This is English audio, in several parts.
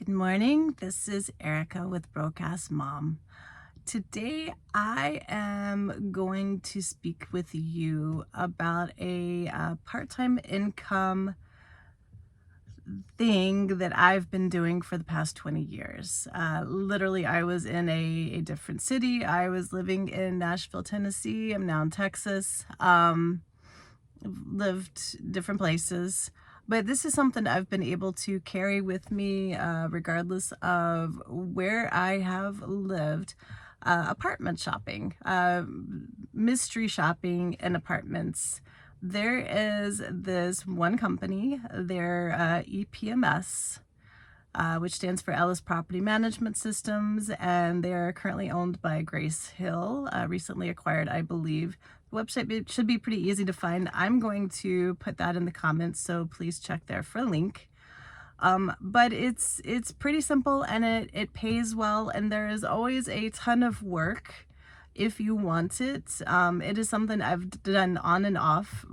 Good morning. This is Erica with Broadcast Mom. Today I am going to speak with you about a part-time income thing that I've been doing for the past 20 years. Literally, I was in a different city. I was living in Nashville, Tennessee. I'm now in Texas. Lived different places, but this is something I've been able to carry with me regardless of where I have lived. Apartment shopping, mystery shopping in apartments. There is this one company, their EPMS, which stands for Ellis Property Management Systems, and they're currently owned by Grace Hill, recently acquired, I believe. The website should be pretty easy to find. I'm going to put that in the comments, so please check there for a link. But it's pretty simple, and it pays well, and there is always a ton of work if you want it. It is something I've done on and off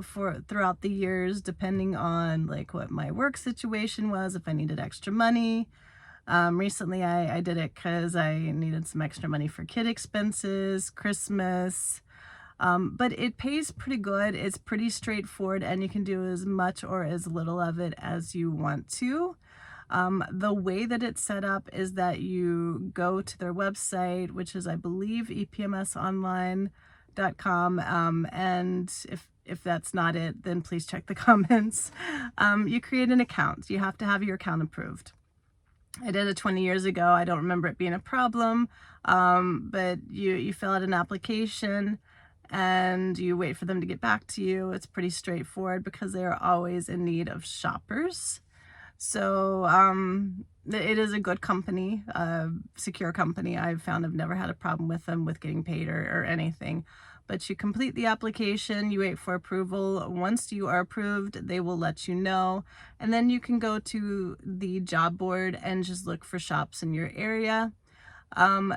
throughout the years, depending on like what my work situation was, if I needed extra money. Recently I did it because I needed some extra money for kid expenses, Christmas. But it pays pretty good. It's pretty straightforward, and you can do as much or as little of it as you want to. The way that it's set up is that you go to their website, which is, I believe, epmsonline.com. And if that's not it, then please check the comments. You create an account. You have to have your account approved. I did it 20 years ago. I don't remember it being a problem. But you fill out an application and you wait for them to get back to you. It's pretty straightforward because they are always in need of shoppers. So it is a good company, secure company. I've found I've never had a problem with them with getting paid or anything. But you complete the application, you wait for approval. Once you are approved, they will let you know. And then you can go to the job board and just look for shops in your area.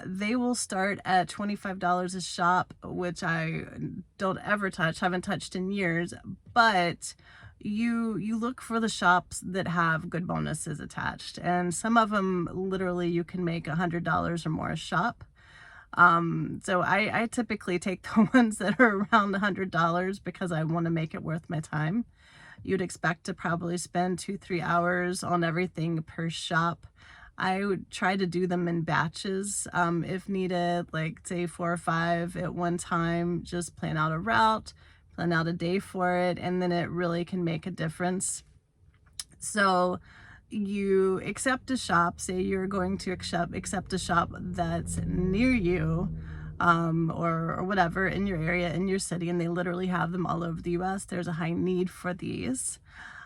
They will start at $25 a shop, which I don't ever touch, haven't touched in years, but you look for the shops that have good bonuses attached, and some of them literally you can make $100 or more a shop. So I typically take the ones that are around $100 because I want to make it worth my time. You'd expect to probably spend 2-3 hours on everything per shop. I would try to do them in batches if needed, like say 4 or 5 at one time. Just plan out a route, plan out a day for it, and then it really can make a difference. So you accept a shop, say you're going to accept a shop that's near you, or whatever, in your area, in your city, and they literally have them all over the US. There's a high need for these.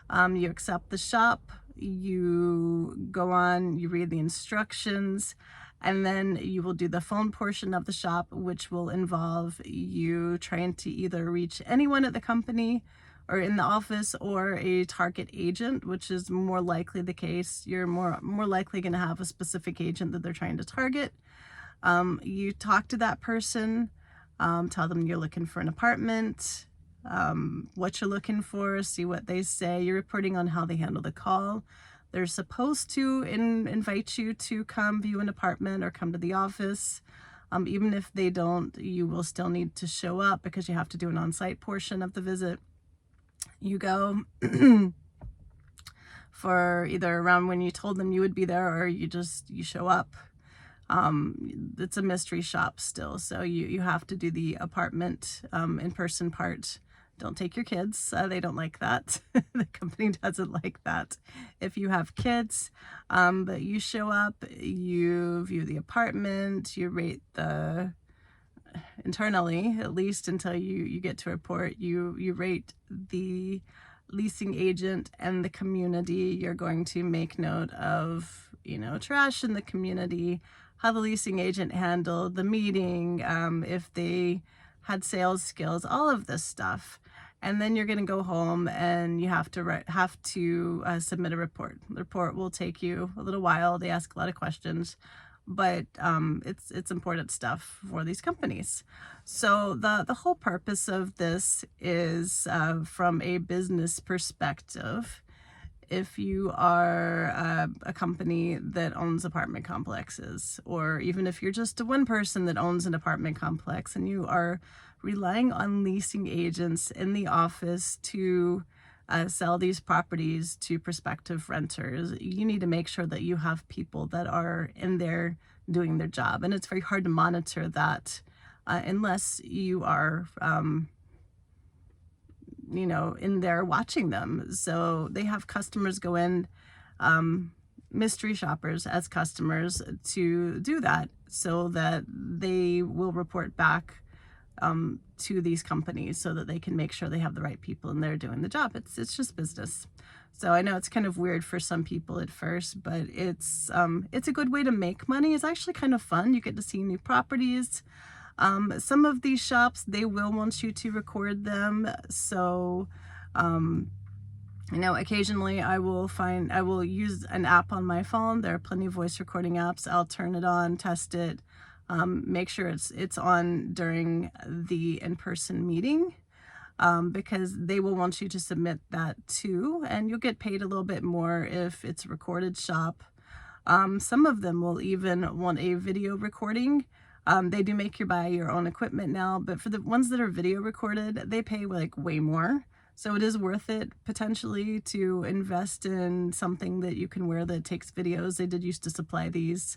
You accept the shop, you go on, you read the instructions, and then you will do the phone portion of the shop, which will involve you trying to either reach anyone at the company or in the office or a target agent, which is more likely the case. You're more likely going to have a specific agent that they're trying to target. You talk to that person, tell them you're looking for an apartment, what you're looking for, see what they say. You're reporting on how they handle the call. They're supposed to invite you to come view an apartment or come to the office. Even if they don't, you will still need to show up because you have to do an on-site portion of the visit. You go for either around when you told them you would be there, or you show up. It's a mystery shop still, so you have to do the apartment in-person part. Don't take your kids. They don't like that. The company doesn't like that if you have kids. But you show up, you view the apartment, you rate internally, at least until you get to report, you rate the leasing agent and the community. You're going to make note of, trash in the community, how the leasing agent handled the meeting, if they had sales skills, all of this stuff. And then you're going to go home and you have to submit a report. The report will take you a little while. They ask a lot of questions, but it's important stuff for these companies. So the whole purpose of this is, from a business perspective, if you are a company that owns apartment complexes, or even if you're just one person that owns an apartment complex and you are relying on leasing agents in the office to sell these properties to prospective renters, you need to make sure that you have people that are in there doing their job. And it's very hard to monitor that unless you are in there watching them. So they have customers go in, mystery shoppers as customers, to do that so that they will report back to these companies so that they can make sure they have the right people in there doing the job. It's just business. So I know it's kind of weird for some people at first, but it's a good way to make money. It's actually kind of fun. You get to see new properties. Some of these shops, they will want you to record them. So, occasionally I will use an app on my phone. There are plenty of voice recording apps. I'll turn it on, test it, make sure it's on during the in-person meeting, because they will want you to submit that too, and you'll get paid a little bit more if it's a recorded shop. Some of them will even want a video recording. They do make you buy your own equipment now, but for the ones that are video recorded, they pay like way more. So it is worth it potentially to invest in something that you can wear that takes videos. They did used to supply these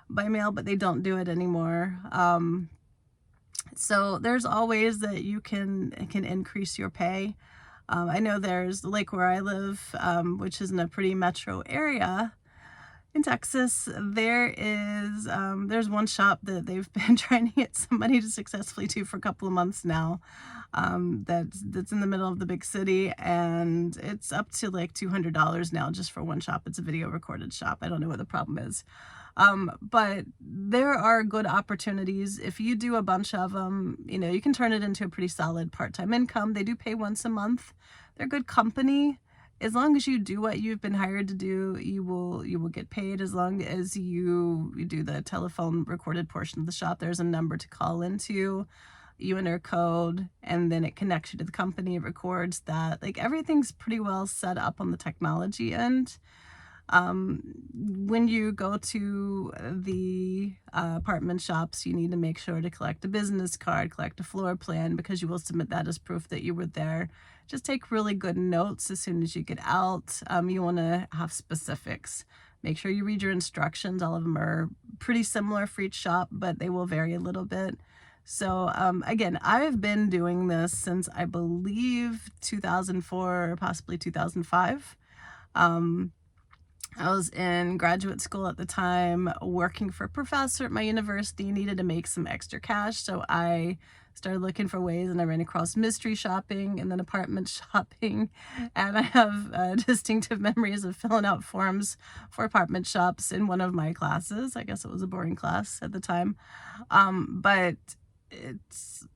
by mail, but they don't do it anymore. So there's all ways that you can increase your pay. I know there's the lake where I live, which is in a pretty metro area in Texas. There's one shop that they've been trying to get somebody to successfully do for a couple of months now. That's in the middle of the big city, and it's up to like $200 now just for one shop. It's a video recorded shop. I don't know what the problem is. But there are good opportunities. If you do a bunch of them, you can turn it into a pretty solid part-time income. They do pay once a month. They're good company. As long as you do what you've been hired to do, you will get paid. As long as you do the telephone recorded portion of the shop, there's a number to call into. You enter a code, and then it connects you to the company. It records that. Like, everything's pretty well set up on the technology end. When you go to the apartment shops, you need to make sure to collect a business card, collect a floor plan, because you will submit that as proof that you were there. Just take really good notes as soon as you get out. You want to have specifics. Make sure you read your instructions. All of them are pretty similar for each shop, but they will vary a little bit. So again, I've been doing this since I believe 2004 or possibly 2005. I was in graduate school at the time, working for a professor at my university, needed to make some extra cash. So I started looking for ways, and I ran across mystery shopping and then apartment shopping. And I have distinctive memories of filling out forms for apartment shops in one of my classes. I guess it was a boring class at the time. But it's,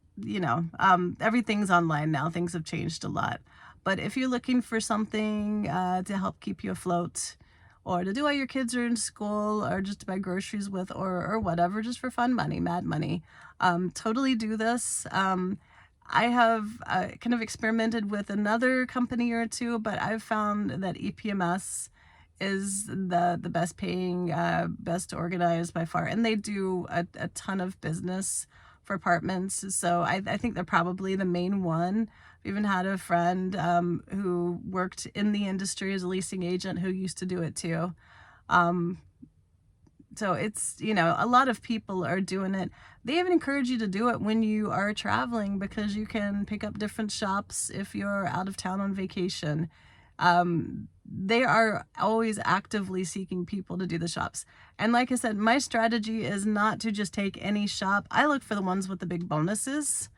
everything's online now. Things have changed a lot. But if you're looking for something to help keep you afloat, or to do while your kids are in school, or just to buy groceries with, or whatever, just for fun money, mad money, totally do this. I have kind of experimented with another company or two, but I've found that EPMS is the best paying, best organized by far, and they do a ton of business for apartments. So I think they're probably the main one. I've even had a friend who worked in the industry as a leasing agent who used to do it too. So it's, a lot of people are doing it. They even encourage you to do it when you are traveling, because you can pick up different shops if you're out of town on vacation. They are always actively seeking people to do the shops. And like I said, my strategy is not to just take any shop. I look for the ones with the big bonuses,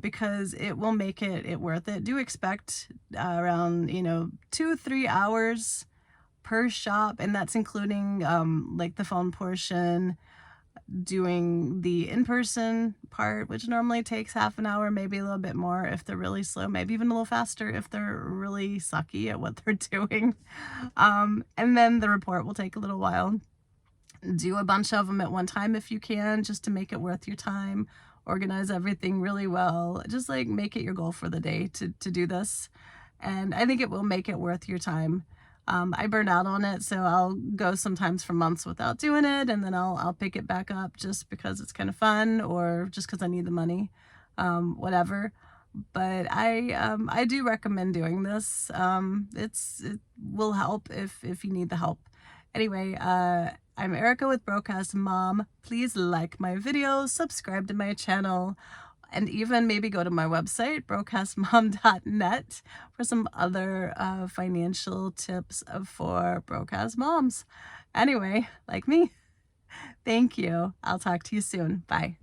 because it will make it worth it. Do expect around 2-3 hours per shop, and that's including like the phone portion, doing the in-person part, which normally takes half an hour, maybe a little bit more if they're really slow, maybe even a little faster if they're really sucky at what they're doing. And then the report will take a little while. Do a bunch of them at one time if you can, just to make it worth your time. Organize everything really well. Just like make it your goal for the day to do this. and I think it will make it worth your time. I burn out on it, so I'll go sometimes for months without doing it, and then I'll pick it back up just because it's kind of fun, or just because I need the money, whatever. But I do recommend doing this. It will help if you need the help. Anyway, I'm Erica with Broadcast Mom. Please like my videos, subscribe to my channel, and even maybe go to my website, broadcastmom.net, for some other financial tips for broadcast moms. Anyway, like me, thank you. I'll talk to you soon. Bye.